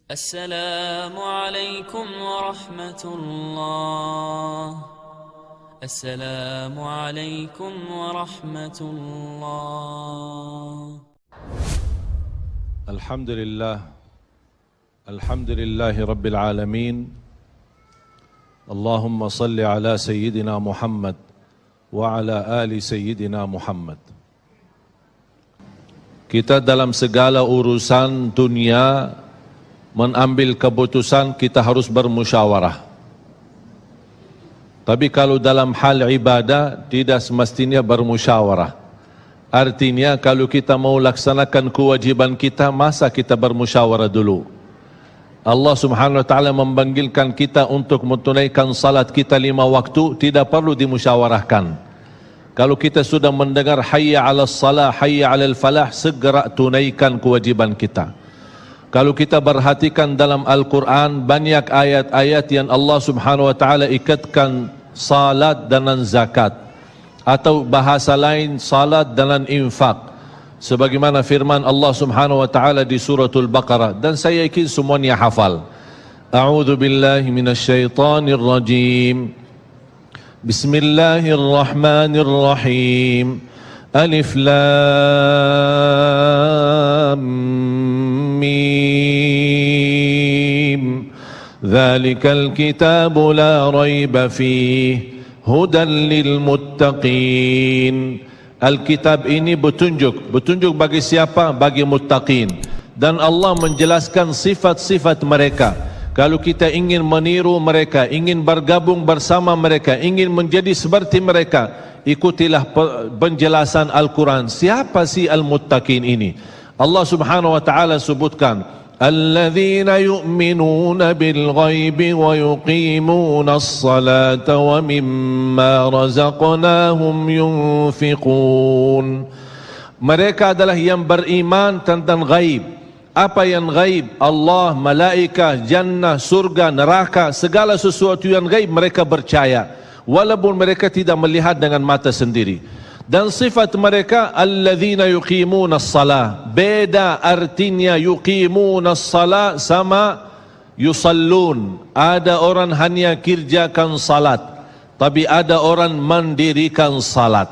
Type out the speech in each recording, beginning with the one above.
السلام عليكم ورحمة الله. السلام عليكم ورحمة الله. الحمد لله رب العالمين. اللهم صل على سيدنا محمد وعلى آل سيدنا Muhammad. Kita dalam segala urusan dunia mengambil keputusan kita harus bermusyawarah. Tapi kalau dalam hal ibadah tidak semestinya bermusyawarah. Artinya kalau kita mau laksanakan kewajiban kita, masa kita bermusyawarah dulu? Allah Subhanahu wa taala memanggilkan kita untuk menunaikan salat kita 5 waktu, tidak perlu dimusyawarahkan. Kalau kita sudah mendengar hayya 'alas salah, hayya 'alal falah, segera tunaikan kewajiban kita. Kalau kita perhatikan dalam Al-Quran, banyak ayat-ayat yang Allah Subhanahu wa taala ikatkan salat dengan zakat, atau bahasa lain salat dengan infak, sebagaimana firman Allah Subhanahu wa taala di suratul Baqarah, dan saya yakin semuanya hafal. A'udzu billahi minasyaitonir rajim. Bismillahirrahmanirrahim. Alif Lam Mim. Dzalikal kitabu la raiba fihi hudan lil muttaqin. Alkitab ini petunjuk bagi siapa? Bagi muttaqin. Dan Allah menjelaskan sifat-sifat mereka. Kalau kita ingin meniru mereka, ingin bergabung bersama mereka, ingin menjadi seperti mereka, ikutilah penjelasan Al-Quran. Siapa sih al-muttaqin ini? Allah Subhanahu wa taala sebutkan, alladzina yu'minuna bil ghaibi wa yuqimuna as-salata wa mimma razaqnahum yunfiqun. Mereka adalah yang beriman tentang ghaib. Apa yang ghaib? Allah, malaikat, jannah, surga, neraka, segala sesuatu yang ghaib mereka percaya, walaupun mereka tidak melihat dengan mata sendiri. Dan sifat mereka alladzina yuqimuna as-salah. Beda artinya yuqimuna as-salah sama yusallun. Ada orang hanya kerjakan salat, tapi ada orang mendirikan salat.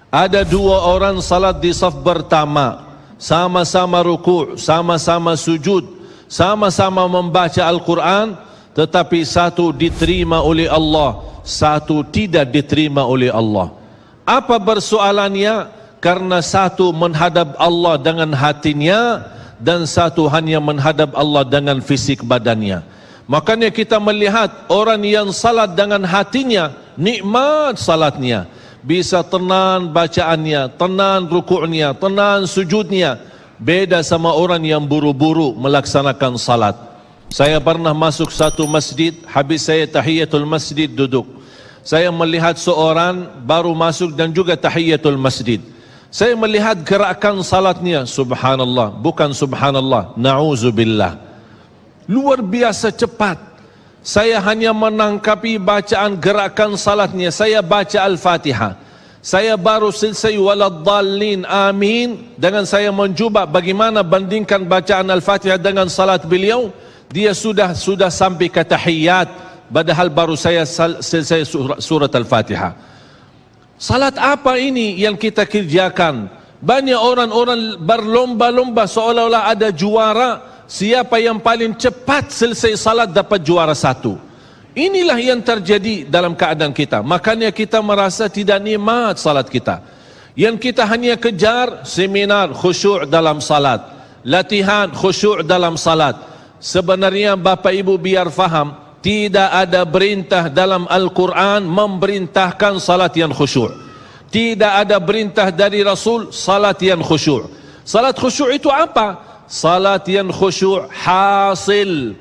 Ada 2 orang salat di saf pertama, sama-sama ruku', sama-sama sujud, sama-sama membaca Al-Quran, tetapi satu diterima oleh Allah, satu tidak diterima oleh Allah. Apa persoalannya? Karena satu menghadap Allah dengan hatinya, dan satu hanya menghadap Allah dengan fisik badannya. Makanya kita melihat orang yang salat dengan hatinya, nikmat salatnya, bisa tenang bacaannya, tenang rukuknya, tenang sujudnya. Beda sama orang yang buru-buru melaksanakan salat. Saya pernah masuk satu masjid, habis saya tahiyatul masjid duduk. Saya melihat seorang baru masuk dan juga tahiyatul masjid. Saya melihat gerakan salatnya, subhanallah, bukan subhanallah, na'udzubillah, luar biasa cepat. Saya hanya menangkapi bacaan gerakan salatnya. Saya baca Al-Fatihah, saya baru selesai waladdallin amin, dengan saya mencuba bagaimana bandingkan bacaan Al-Fatihah dengan salat beliau, dia sudah sampai ke tahiyat, padahal baru saya selesai surat Al-Fatihah. Salat apa ini yang kita kerjakan? Banyak orang-orang berlomba-lomba seolah-olah ada juara. Siapa yang paling cepat selesai salat dapat juara 1. Inilah yang terjadi dalam keadaan kita. Makanya kita merasa tidak nikmat salat kita. Yang kita hanya kejar seminar khusyuk dalam salat, latihan khusyuk dalam salat. Sebenarnya Bapak Ibu biar faham, tidak ada perintah dalam Al-Quran memerintahkan salat yang khusyuk. Tidak ada perintah dari Rasul salat yang khusyuk. Salat khusyuk itu apa? Salat yang khusyuk hasil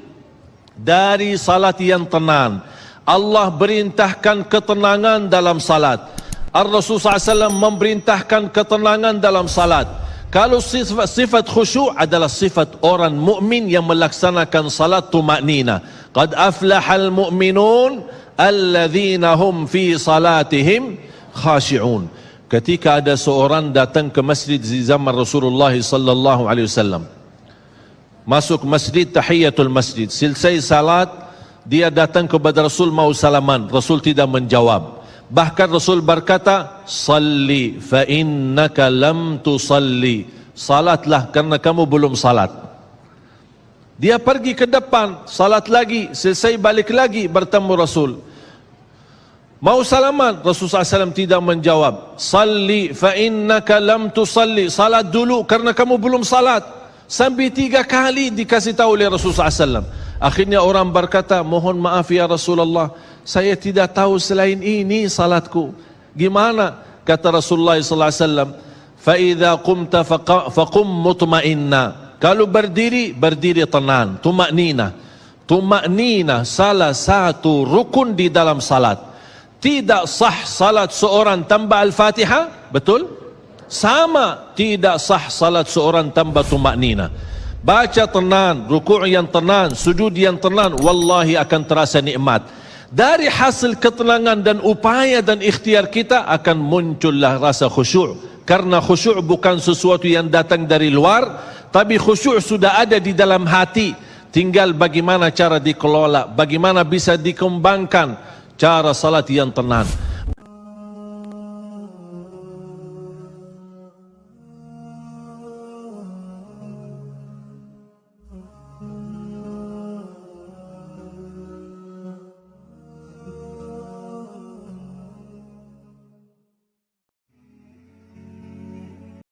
dari salat yang tenang. Allah perintahkan ketenangan dalam salat. Ar-Rasul SAW memerintahkan ketenangan dalam salat. Kalau sifat khusyuk adalah sifat orang mukmin yang melaksanakan salat tuma'nina. Qad aflahal mu'minun alladzina hum fi salatihim khashi'un. Ketika ada seorang datang ke masjid di zaman Rasulullah sallallahu alaihi wasallam, masuk masjid, tahiyatul masjid. Selesai salat, dia datang kepada Rasul mau salaman. Rasul tidak menjawab. Bahkan Rasul berkata, salli fa innaka lam tusalli. Salatlah karena kamu belum salat. Dia pergi ke depan, salat lagi, selesai balik lagi bertemu Rasul. Mau salaman, Rasulullah SAW tidak menjawab. Salli fa innaka lam tusalli. Salat dulu karena kamu belum salat. Sampai 3 kali dikasih tahu oleh Rasulullah SAW. Akhirnya orang berkata, mohon maaf ya Rasulullah, saya tidak tahu selain ini salatku. Gimana? Kata Rasulullah SAW, fa idza qumta faqum mutma'inna. Kalau berdiri, berdiri tenang, tumaknina. Tumaknina salah satu rukun di dalam salat. Tidak sah salat seorang tanpa Al-Fatihah, betul? Sama tidak sah salat seorang tanpa tumaknina. Baca tenang, rukuk yang tenang, sujud yang tenang, wallahi akan terasa nikmat. Dari hasil ketenangan dan upaya dan ikhtiar kita akan muncullah rasa khusyuk. Karena khusyuk bukan sesuatu yang datang dari luar, tapi khusyuk sudah ada di dalam hati. Tinggal bagaimana cara dikelola, bagaimana bisa dikembangkan cara salat yang tenang.